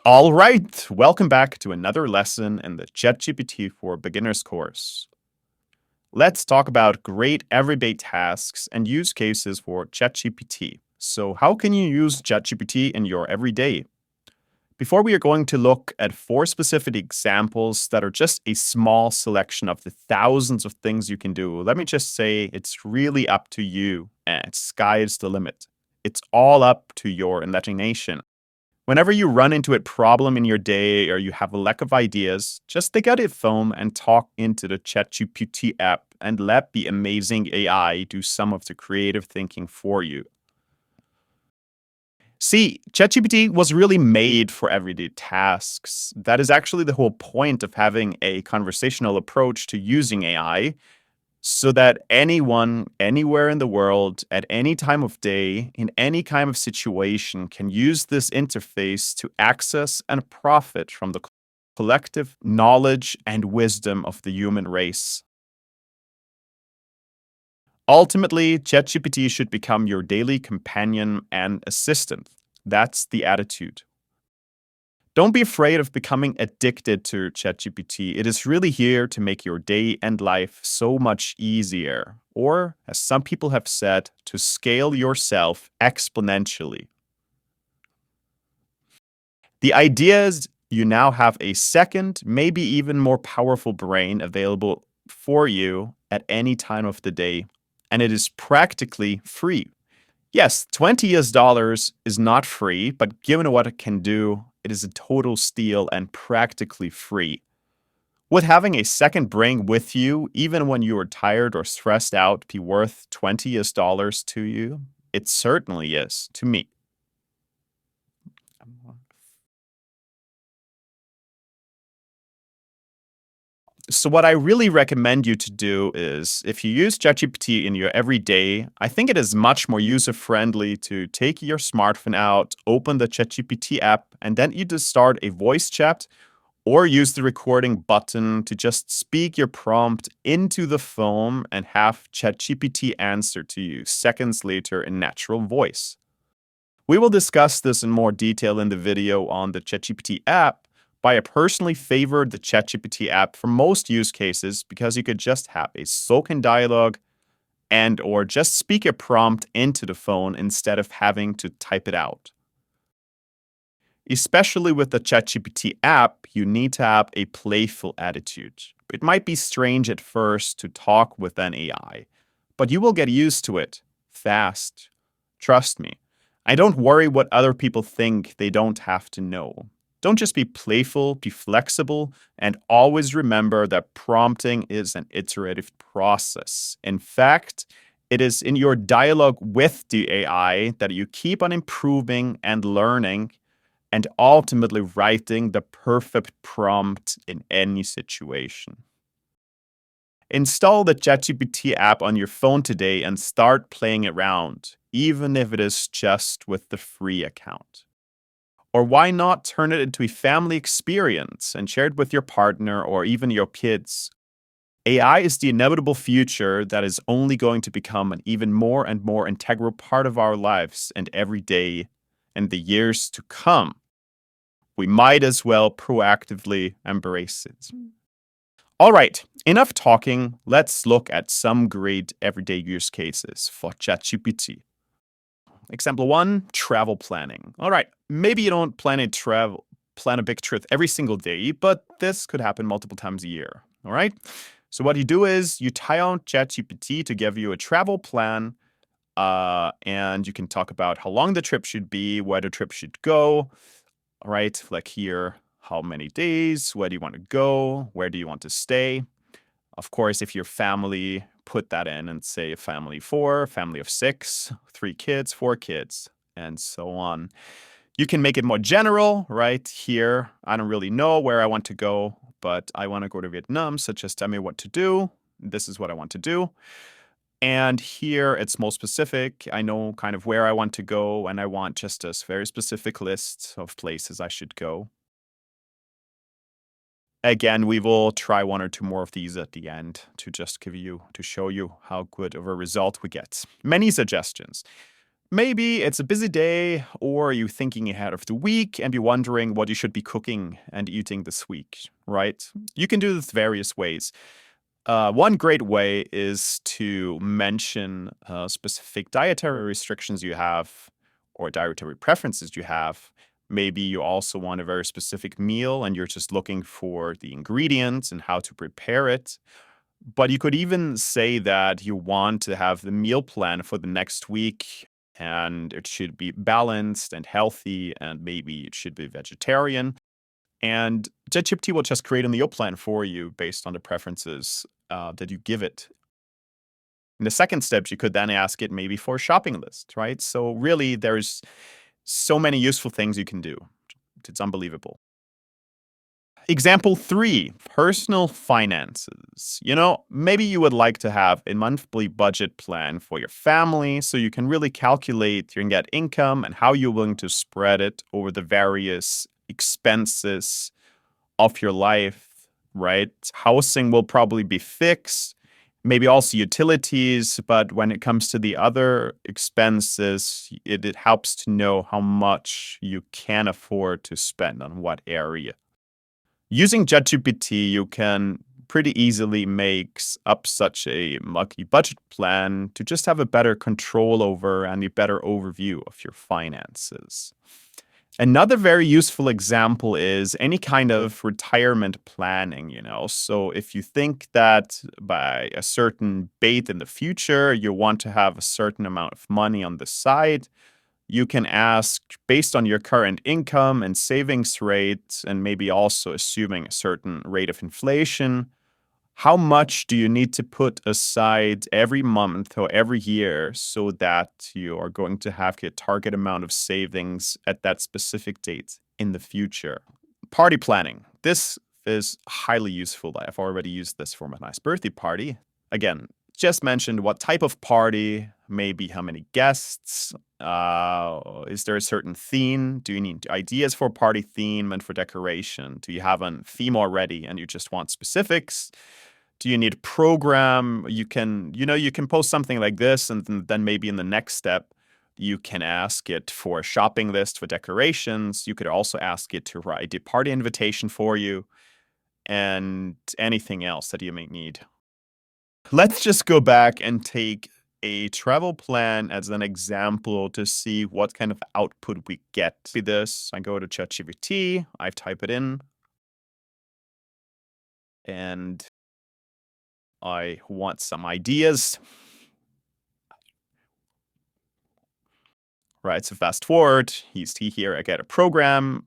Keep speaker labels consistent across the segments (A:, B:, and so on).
A: All right, welcome back to another lesson in the ChatGPT for Beginners course. Let's talk about great everyday tasks and use cases for ChatGPT. So, how can you use ChatGPT in your everyday? Before we are going to look at 4 specific examples that are just a small selection of the thousands of things you can do, let me just say it's really up to you and sky's the limit. It's all up to your imagination. Whenever you run into a problem in your day or you have a lack of ideas, just take out a phone and talk into the ChatGPT app and let the amazing AI do some of the creative thinking for you. See, ChatGPT was really made for everyday tasks. That is actually the whole point of having a conversational approach to using AI, so that anyone, anywhere in the world, at any time of day, in any kind of situation, can use this interface to access and profit from the collective knowledge and wisdom of the human race. Ultimately, ChatGPT should become your daily companion and assistant. That's the attitude. Don't be afraid of becoming addicted to ChatGPT. It is really here to make your day and life so much easier. Or, as some people have said, to scale yourself exponentially. The idea is you now have a second, maybe even more powerful brain available for you at any time of the day, and it is practically free. Yes, $20 is not free, but given what it can do, it is a total steal and practically free. Would having a second brain with you, even when you are tired or stressed out, be worth $20 to you? It certainly is to me. So, what I really recommend you to do is if you use ChatGPT in your everyday, I think it is much more user friendly to take your smartphone out, open the ChatGPT app, and then either start a voice chat or use the recording button to just speak your prompt into the phone and have ChatGPT answer to you seconds later in natural voice. We will discuss this in more detail in the video on the ChatGPT app, but I personally favor the ChatGPT app for most use cases because you could just have a spoken dialogue and or just speak a prompt into the phone instead of having to type it out. Especially with the ChatGPT app, you need to have a playful attitude. It might be strange at first to talk with an AI, but you will get used to it fast. Trust me. I don't worry what other people think, they don't have to know. Don't just be playful, be flexible, and always remember that prompting is an iterative process. In fact, it is in your dialogue with the AI that you keep on improving and learning and ultimately writing the perfect prompt in any situation. Install the ChatGPT app on your phone today and start playing around, even if it is just with the free account. Or why not turn it into a family experience and share it with your partner or even your kids? AI is the inevitable future that is only going to become an even more and more integral part of our lives and every day in the years to come. We might as well proactively embrace it. All right, enough talking. Let's look at some great everyday use cases for ChatGPT. Example 1, travel planning. All right, maybe you don't plan a big trip every single day, but this could happen multiple times a year. All right? So what you do is you tie on ChatGPT to give you a travel plan, and you can talk about how long the trip should be, where the trip should go. All right, like here, how many days, where do you want to go, where do you want to stay? Of course, if your family, put that in and say a family 4, family of 6, 3 kids, 4 kids, and so on. You can make it more general, right? Here, I don't really know where I want to go, but I want to go to Vietnam, so just tell me what to do. This is what I want to do. And here it's more specific. I know kind of where I want to go, and I want just a very specific list of places I should go. Again, we will try 1 or 2 more of these at the end to just to show you how good of a result we get. Many suggestions. Maybe it's a busy day, or you're thinking ahead of the week and you're wondering what you should be cooking and eating this week, right? You can do this various ways. One great way is to mention specific dietary restrictions you have or dietary preferences you have. Maybe you also want a very specific meal and you're just looking for the ingredients and how to prepare it. But you could even say that you want to have the meal plan for the next week and it should be balanced and healthy and maybe it should be vegetarian. And ChatGPT will just create a meal plan for you based on the preferences that you give it. In the second step, you could then ask it maybe for a shopping list, right? So really, there's so many useful things you can do. It's unbelievable. Example 3, personal finances. Maybe you would like to have a monthly budget plan for your family so you can really calculate your net income and how you're willing to spread it over the various expenses of your life, right? Housing will probably be fixed, maybe also utilities, but when it comes to the other expenses, it helps to know how much you can afford to spend on what area. Using ChatGPT, you can pretty easily make up such a monthly budget plan to just have a better control over and a better overview of your finances. Another very useful example is any kind of retirement planning. So if you think that by a certain date in the future, you want to have a certain amount of money on the side, you can ask, based on your current income and savings rate, and maybe also assuming a certain rate of inflation, how much do you need to put aside every month or every year so that you are going to have a target amount of savings at that specific date in the future? Party planning. This is highly useful. I've already used this for my nice birthday party. Again, just mentioned what type of party, maybe how many guests, is there a certain theme? Do you need ideas for party theme and for decoration? Do you have a theme already and you just want specifics? Do you need a program? You can post something like this, and then maybe in the next step, you can ask it for a shopping list for decorations. You could also ask it to write a party invitation for you and anything else that you may need. Let's just go back and take a travel plan as an example to see what kind of output we get. See this, I go to ChatGPT, I type it in, and I want some ideas. Right, so fast forward, you see here I get a program,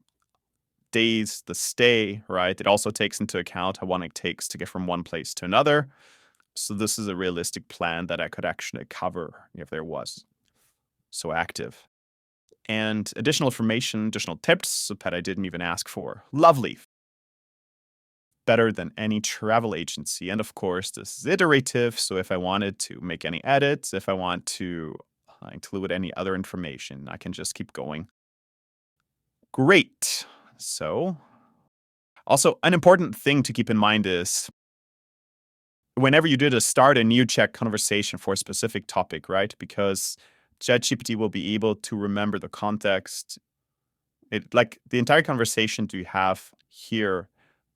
A: days, the stay, right? It also takes into account how long it takes to get from one place to another. So this is a realistic plan that I could actually cover if there was so active. And additional information, additional tips that I didn't even ask for. Lovely. Better than any travel agency. And of course, this is iterative. So if I wanted to make any edits, if I want to include any other information, I can just keep going. Great. So, also, an important thing to keep in mind is whenever you do to start a new chat conversation for a specific topic, right? Because ChatGPT will be able to remember the context. Like the entire conversation you have here,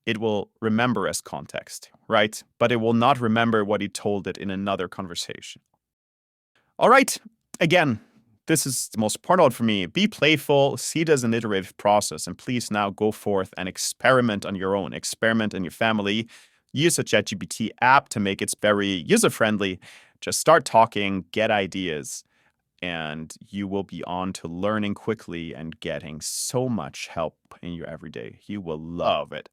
A: it will remember as context, right? But it will not remember what he told it in another conversation. All right. Again, this is the most important for me. Be playful, see it as an iterative process, and please now go forth and experiment on your own. Experiment in your family. Use a ChatGPT app to make it very user-friendly. Just start talking, get ideas, and you will be on to learning quickly and getting so much help in your everyday. You will love it.